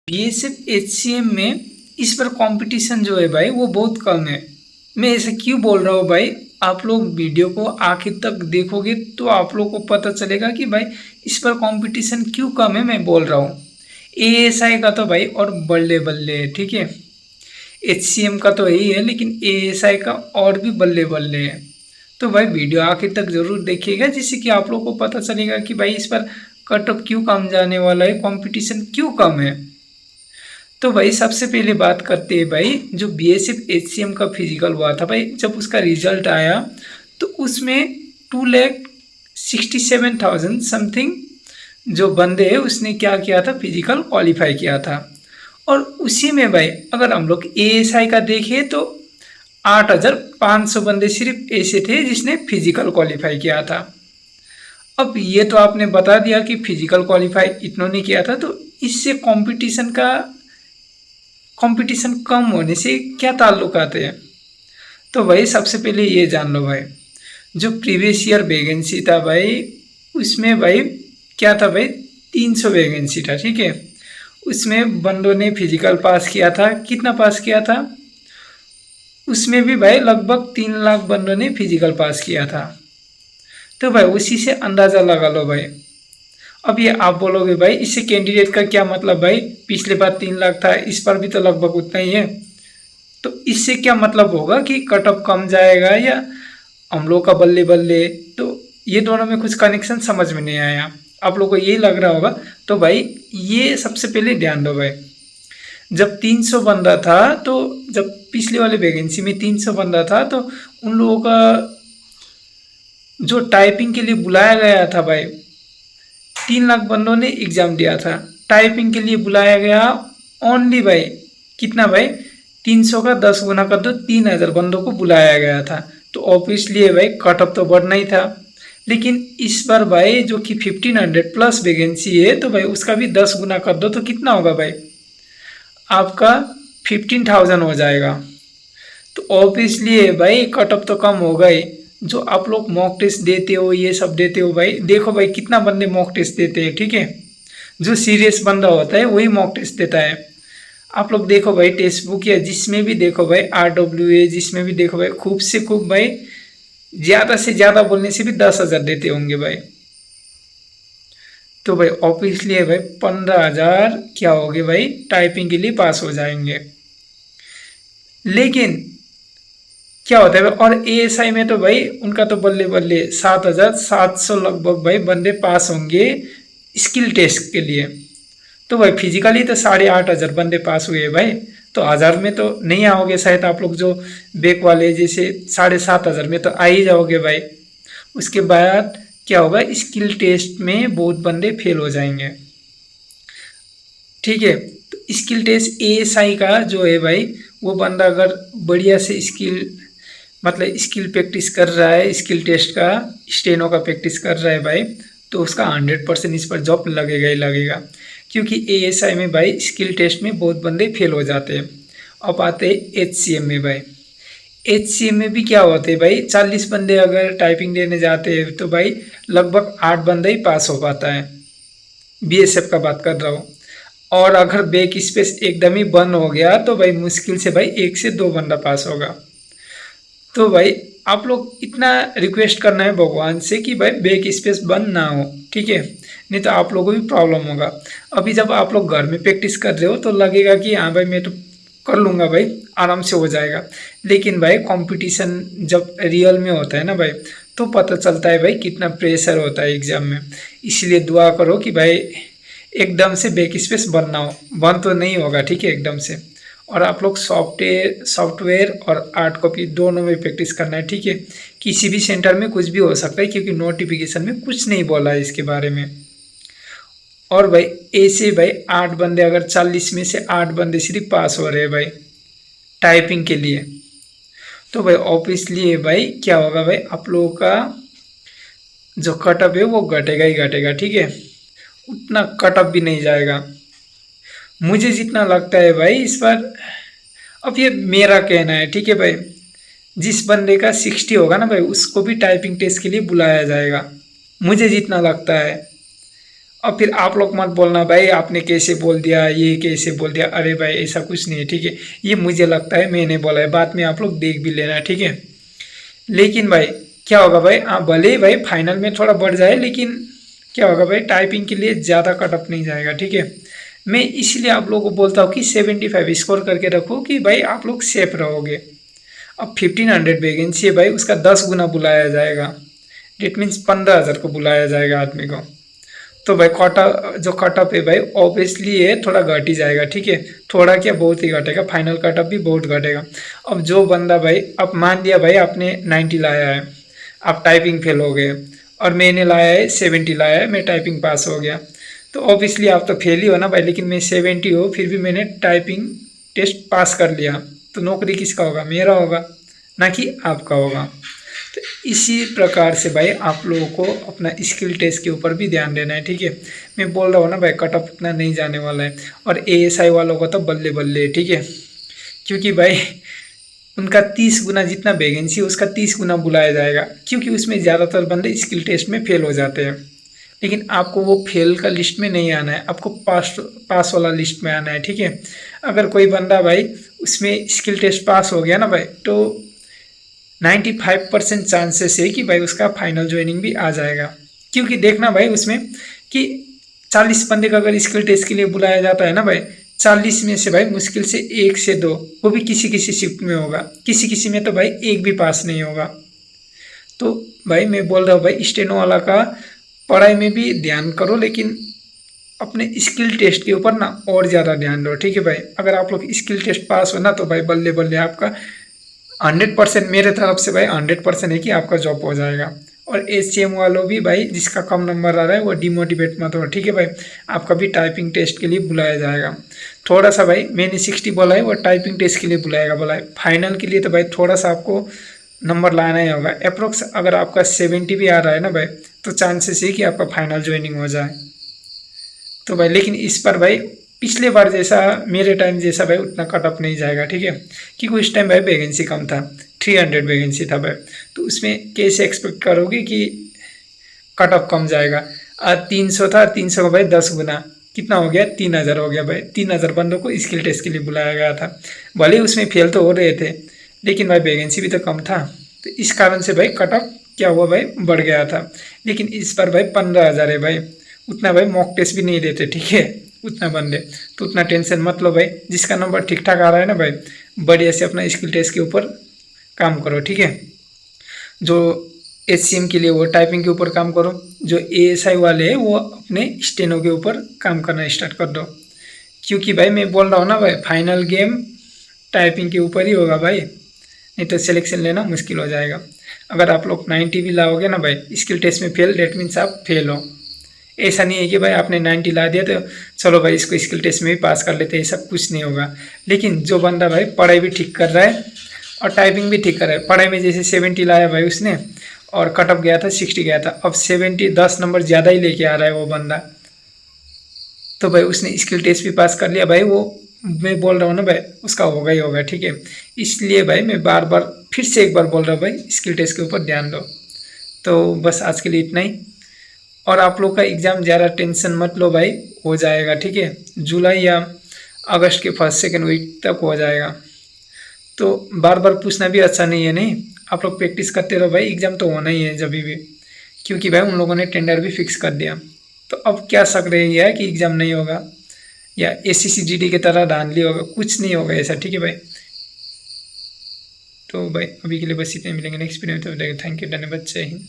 BSF HCM में इस पर कंपटीशन जो है भाई वो बहुत कम है। मैं ऐसा क्यों बोल रहा हूँ भाई, आप लोग वीडियो को आखिर तक देखोगे तो आप लोग को पता चलेगा कि भाई इस पर कंपटीशन क्यों कम है। मैं बोल रहा हूँ एएसआई का तो भाई और बल्ले बल्ले है, ठीक है। एचसीएम का तो यही है, लेकिन एएसआई का और भी बल्ले बल्ले है। तो भाई वीडियो आखिर तक जरूर देखिएगा, जिससे कि आप लोग को पता चलेगा कि भाई इस पर कट ऑफ क्यों कम जाने वाला है, कंपटीशन क्यों कम है। तो भाई सबसे पहले बात करते हैं भाई, जो बीएसएफ एचसीएम का फिजिकल हुआ था भाई, जब उसका रिजल्ट आया तो उसमें 2,67,000 समथिंग जो बंदे हैं उसने क्या किया था, फिजिकल क्वालिफाई किया था। और उसी में भाई अगर हम लोग एएसआई का देखें तो 8,500 बंदे सिर्फ ऐसे थे जिसने फिजिकल क्वालिफाई किया था। अब ये तो आपने बता दिया कि फिजिकल क्वालिफाई इतना नहीं किया था, तो इससे कंपटीशन कम होने से क्या ताल्लुक आते हैं। तो भाई सबसे पहले ये जान लो भाई, जो प्रीवियस ईयर वैकेंसी था भाई उसमें भाई क्या था भाई, 300 वैकेंसी था, ठीक है। उसमें बंदों ने फिजिकल पास किया था, कितना पास किया था, उसमें भी भाई लगभग 3 लाख बंदों ने फिजिकल पास किया था। तो भाई उसी से अंदाज़ा लगा लो भाई। अब ये आप बोलोगे भाई इससे कैंडिडेट का क्या मतलब भाई, पिछले बार 3 लाख था, इस पर भी तो लगभग उतना ही है। तो इससे क्या मतलब होगा कि कट ऑफ कम जाएगा या हम लोग का बल्ले बल्ले। तो ये दोनों में कुछ कनेक्शन समझ में नहीं आया, आप लोग को यही लग रहा होगा। तो भाई ये सबसे पहले ध्यान दो भाई, जब 300 बंदा था, तो जब पिछले वाले वैकेंसी में 300 बंदा था तो उन लोगों का जो टाइपिंग के लिए बुलाया गया था भाई, 3 लाख बंदों ने एग्जाम दिया था। टाइपिंग के लिए बुलाया गया ओनली भाई कितना भाई, 300 का 10 गुना कर दो, 3,000 बंदों को बुलाया गया था। तो ऑब्वियसली भाई कट ऑफ तो बढ़ना ही था। लेकिन इस बार भाई जो कि 1500 प्लस वैकेंसी है, तो भाई उसका भी 10 गुना कर दो तो कितना होगा भाई, आपका 15,000 हो जाएगा। तो ऑब्वियसली भाई कट ऑफ तो कम होगा ही। जो आप लोग मॉक टेस्ट देते हो, ये सब देते हो भाई, देखो भाई कितना बंदे मॉक टेस्ट देते हैं, ठीक है। जो सीरियस बंदा होता है वही मॉक टेस्ट देता है। आप लोग देखो भाई टेक्स्ट बुक या जिसमें भी देखो भाई, RWA जिसमें भी देखो भाई, खूब से खूब भाई, ज़्यादा से ज़्यादा बोलने से भी 10,000 देते होंगे भाई। तो भाई ऑब्वियसली है भाई 15,000 क्या हो गए भाई, टाइपिंग के लिए पास हो जाएंगे। लेकिन क्या होता है भाई, और एएसआई में तो भाई उनका तो बल्ले बल्ले 7,700 लगभग भाई बंदे पास होंगे स्किल टेस्ट के लिए। तो भाई फिजिकली तो 8,500 बंदे पास हुए भाई। तो 1,000 में तो नहीं आओगे शायद आप लोग, जो बैक वाले जैसे 7,500 में तो आ ही जाओगे भाई। उसके बाद क्या होगा, स्किल टेस्ट में बहुत बंदे फेल हो जाएंगे, ठीक है। तो स्किल टेस्ट एएसआई का जो है भाई, वो बंदा अगर बढ़िया से स्किल प्रैक्टिस कर रहा है, स्किल टेस्ट का स्टेनो का प्रैक्टिस कर रहा है भाई, तो उसका 100% इस पर जॉब लगेगा ही लगेगा। क्योंकि एएसआई में भाई स्किल टेस्ट में बहुत बंदे फेल हो जाते हैं। अब आते हैं एचसीएम में भाई। एचसीएम में भी क्या होते हैं भाई, 40 बंदे अगर टाइपिंग देने जाते हैं तो भाई लगभग 8 बंदा ही पास हो पाता है। बीएसएफ का बात कर रहा हूँ। और अगर बैक स्पेस एकदम ही बंद हो गया तो भाई मुश्किल से भाई 1 से 2 बंदा पास होगा। तो भाई आप लोग इतना रिक्वेस्ट करना है भगवान से कि भाई बैक स्पेस बंद ना हो, ठीक है। नहीं तो आप लोगों को भी प्रॉब्लम होगा। अभी जब आप लोग घर में प्रैक्टिस कर रहे हो तो लगेगा कि हाँ भाई मैं तो कर लूँगा भाई, आराम से हो जाएगा। लेकिन भाई कंपटीशन जब रियल में होता है ना भाई, तो पता चलता है भाई कितना प्रेशर होता है एग्ज़ाम में। इसलिए दुआ करो कि भाई एकदम से बैक स्पेस बंद ना हो। बंद तो नहीं होगा, ठीक है, एकदम से। और आप लोग सॉफ्टवेयर और हार्ड कॉपी दोनों में प्रैक्टिस करना है, ठीक है। किसी भी सेंटर में कुछ भी हो सकता है, क्योंकि नोटिफिकेशन में कुछ नहीं बोला है इसके बारे में। और भाई ऐसे भाई 8 बंदे, अगर 40 में से 8 बंदे सिर्फ पास हो रहे हैं भाई टाइपिंग के लिए, तो भाई ऑब्वियसली भाई क्या होगा भाई, आप लोगों का जो कटअप है वो घटेगा ही घटेगा, ठीक है। उतना कटअप भी नहीं जाएगा मुझे जितना लगता है भाई इस बार। अब ये मेरा कहना है, ठीक है भाई। जिस बंदे का 60 होगा ना भाई, उसको भी टाइपिंग टेस्ट के लिए बुलाया जाएगा, मुझे जितना लगता है। और फिर आप लोग मत बोलना भाई आपने कैसे बोल दिया, ये कैसे बोल दिया। अरे भाई ऐसा कुछ नहीं है, ठीक है। ये मुझे लगता है मैंने बोला है, बाद में आप लोग देख भी लेना, ठीक है। लेकिन भाई क्या होगा भाई, भले ही भाई फाइनल में थोड़ा बढ़ जाए, लेकिन क्या होगा भाई टाइपिंग के लिए ज़्यादा कटअप नहीं जाएगा, ठीक है। मैं इसलिए आप लोगों को बोलता हूँ कि 75 स्कोर करके रखो कि भाई आप लोग सेफ रहोगे। अब 1500 वैकेंसी है भाई, उसका 10 गुना बुलाया जाएगा। डेट मीन्स 15,000 को बुलाया जाएगा आदमी को। तो भाई जो कटअप है भाई ऑब्वियसली ये थोड़ा घट ही जाएगा, ठीक है। थोड़ा क्या बहुत ही घटेगा, फाइनल कटअप भी बहुत घटेगा। अब जो बंदा भाई, अब मान लिया भाई आपने 90 लाया है, आप टाइपिंग फेल हो गए, और मैंने लाया है 70 लाया है, मैं टाइपिंग पास हो गया, तो ऑब्वियसली आप तो फेल ही हो ना भाई। लेकिन मैं 70 हो, फिर भी मैंने टाइपिंग टेस्ट पास कर लिया, तो नौकरी किसका होगा, मेरा होगा, ना कि आपका होगा। तो इसी प्रकार से भाई आप लोगों को अपना स्किल टेस्ट के ऊपर भी ध्यान देना है, ठीक है। मैं बोल रहा हूँ ना भाई कटअप उतना नहीं जाने वाला है, और एएसआई वालों को तो बल्ले बल्ले, ठीक है। क्योंकि भाई उनका 30 गुना जितना वैकेंसी है उसका 30 गुना बुलाया जाएगा, क्योंकि उसमें ज़्यादातर बंदे स्किल टेस्ट में फेल हो जाते हैं। लेकिन आपको वो फेल का लिस्ट में नहीं आना है, आपको पास वाला लिस्ट में आना है, ठीक है। अगर कोई बंदा भाई उसमें स्किल टेस्ट पास हो गया ना भाई, तो 95% चांसेस है कि भाई उसका फाइनल ज्वाइनिंग भी आ जाएगा। क्योंकि देखना भाई उसमें कि 40 बंदे का अगर स्किल टेस्ट के लिए बुलाया जाता है ना भाई, 40 में से भाई मुश्किल से 1 से 2, वो भी किसी किसी शिफ्ट में होगा, किसी किसी में तो भाई एक भी पास नहीं होगा। तो भाई मैं बोल रहा हूँ भाई स्टेनो वाला का पढ़ाई में भी ध्यान करो, लेकिन अपने स्किल टेस्ट के ऊपर ना और ज़्यादा ध्यान दो, ठीक है भाई। अगर आप लोग स्किल टेस्ट पास हो ना, तो भाई बल्ले बल्ले आपका 100%, मेरे तरफ से भाई 100% है कि आपका जॉब हो जाएगा। और एचसीएम वालों भी भाई जिसका कम नंबर आ रहा है वो डिमोटिवेट मत हो, ठीक है भाई। आपका भी टाइपिंग टेस्ट के लिए बुलाया जाएगा। थोड़ा सा भाई मैंने 60 बोला है, वो टाइपिंग टेस्ट के लिए बुलाएगा बोला है। फाइनल के लिए तो भाई थोड़ा सा आपको नंबर लाना ही होगा। अप्रोक्स अगर आपका 70 भी आ रहा है ना भाई, तो चांसेस है कि आपका फाइनल ज्वाइनिंग हो जाए। तो भाई लेकिन इस पर भाई पिछले बार जैसा, मेरे टाइम जैसा भाई उतना कटअप नहीं जाएगा, ठीक है। क्योंकि उस टाइम भाई वैकेंसी कम था, 300 वैकेंसी था भाई। तो उसमें कैसे एक्सपेक्ट करोगे कि कटअप कम जाएगा। 300 था, 300 का भाई 10 गुना कितना हो गया, 3000 हो गया भाई। 3000 बंदों को स्किल टेस्ट के लिए बुलाया गया था। भले उसमें फेल तो हो रहे थे, लेकिन भाई वैकेंसी भी तो कम था। तो इस कारण से भाई कटअप क्या हुआ भाई, बढ़ गया था। लेकिन इस बार भाई 15,000 है भाई, उतना भाई मॉक टेस्ट भी नहीं देते, ठीक है, उतना बंदे। तो उतना टेंशन मत लो भाई, जिसका नंबर ठीक ठाक आ रहा है ना भाई, बढ़िया से अपना स्किल टेस्ट के ऊपर काम करो, ठीक है। जो एचसीएम के लिए वो टाइपिंग के ऊपर काम करो, जो एएसआई वाले हैं वो अपने स्टेनो के ऊपर काम करना स्टार्ट कर दो। क्योंकि भाई मैं बोल रहा हूँ ना भाई, फाइनल गेम टाइपिंग के ऊपर ही होगा भाई, नहीं तो सिलेक्शन लेना मुश्किल हो जाएगा। अगर आप लोग 90 भी लाओगे ना भाई स्किल टेस्ट में फेल, डेट मीन्स आप फेल हो। ऐसा नहीं है कि भाई आपने 90 ला दिया तो चलो भाई इसको स्किल टेस्ट में भी पास कर लेते हैं, सब कुछ नहीं होगा। लेकिन जो बंदा भाई पढ़ाई भी ठीक कर रहा है और टाइपिंग भी ठीक कर रहा है, पढ़ाई में जैसे 70 लाया भाई उसने, और कटअप गया था 60 गया था, अब 70 10 नंबर ज़्यादा ही लेके आ रहा है वो बंदा, तो भाई उसने स्किल टेस्ट भी पास कर लिया भाई। वो मैं बोल रहा हूँ ना भाई उसका होगा ही होगा, ठीक है। इसलिए भाई मैं बार बार फिर से एक बार बोल रहा हूँ भाई स्किल टेस्ट के ऊपर ध्यान दो। तो बस आज के लिए इतना ही। और आप लोग का एग्ज़ाम ज़्यादा टेंशन मत लो भाई, हो जाएगा, ठीक है। जुलाई या अगस्त के फर्स्ट सेकेंड वीक तक हो जाएगा। तो बार बार पूछना भी अच्छा नहीं है, नहीं, आप लोग प्रैक्टिस करते रहो भाई, एग्ज़ाम तो होना ही है जब भी। क्योंकि भाई उन लोगों ने टेंडर भी फिक्स कर दिया, तो अब क्या शक रही है कि एग्ज़ाम नहीं होगा या एससीसीजीडी की तरह धांधली होगा, कुछ नहीं होगा ऐसा, ठीक है भाई। तो भाई अभी के लिए बस इतने, मिलेंगे नेक्स्ट वीडियो में, तो थैंक यू, धन्यवाद, जय हिंद।